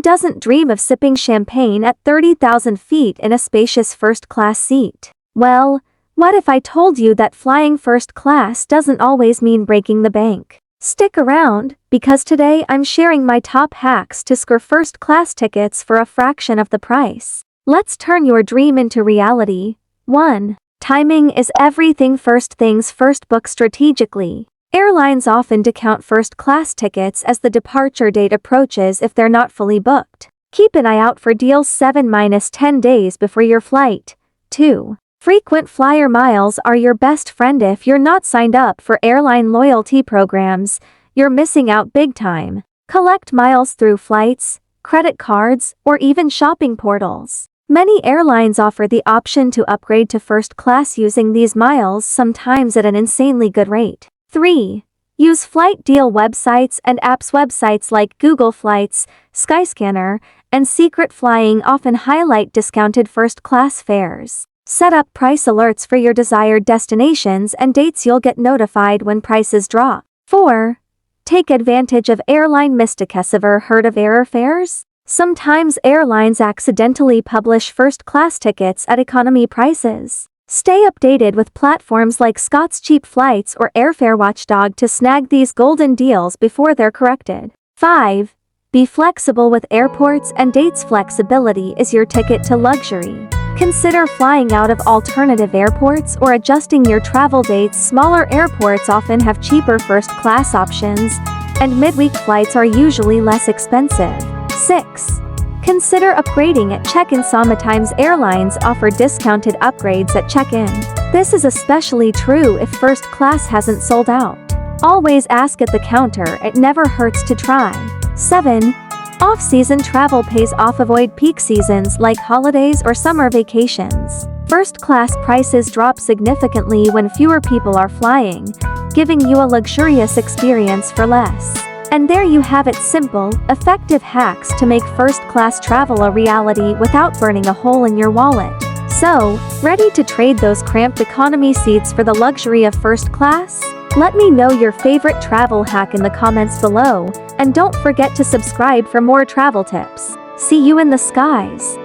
Who doesn't dream of sipping champagne at 30,000 feet in a spacious first-class seat? Well, what if I told you that flying first class doesn't always mean breaking the bank? Stick around, because today I'm sharing my top hacks to score first-class tickets for a fraction of the price. Let's turn your dream into reality. 1. Timing is everything. First things first, book strategically. Airlines often discount first-class tickets as the departure date approaches if they're not fully booked. Keep an eye out for deals 7-10 days before your flight. 2. Frequent flyer miles are your best friend. If you're not signed up for airline loyalty programs, you're missing out big time. Collect miles through flights, credit cards, or even shopping portals. Many airlines offer the option to upgrade to first class using these miles, sometimes at an insanely good rate. 3. Use flight deal websites and apps. Websites like Google Flights, Skyscanner, and Secret Flying often highlight discounted first-class fares. Set up price alerts for your desired destinations and dates. You'll get notified when prices drop. 4. Take advantage of airline mistakes. Ever heard of error fares? Sometimes airlines accidentally publish first-class tickets at economy prices. Stay updated with platforms like Scott's Cheap Flights or Airfare Watchdog to snag these golden deals before they're corrected. 5. Be flexible with airports and dates. Flexibility is your ticket to luxury. Consider flying out of alternative airports or adjusting your travel dates. Smaller airports often have cheaper first-class options, and midweek flights are usually less expensive. 6. Consider upgrading at check-in. Sometimes airlines offer discounted upgrades at check-in. This is especially true if first class hasn't sold out. Always ask at the counter. It never hurts to try. 7. Off-season travel pays off. Avoid peak seasons like holidays or summer vacations. First-class prices drop significantly when fewer people are flying, giving you a luxurious experience for less. And there you have it, simple, effective hacks to make first-class travel a reality without burning a hole in your wallet. So, ready to trade those cramped economy seats for the luxury of first class? Let me know your favorite travel hack in the comments below, and don't forget to subscribe for more travel tips. See you in the skies.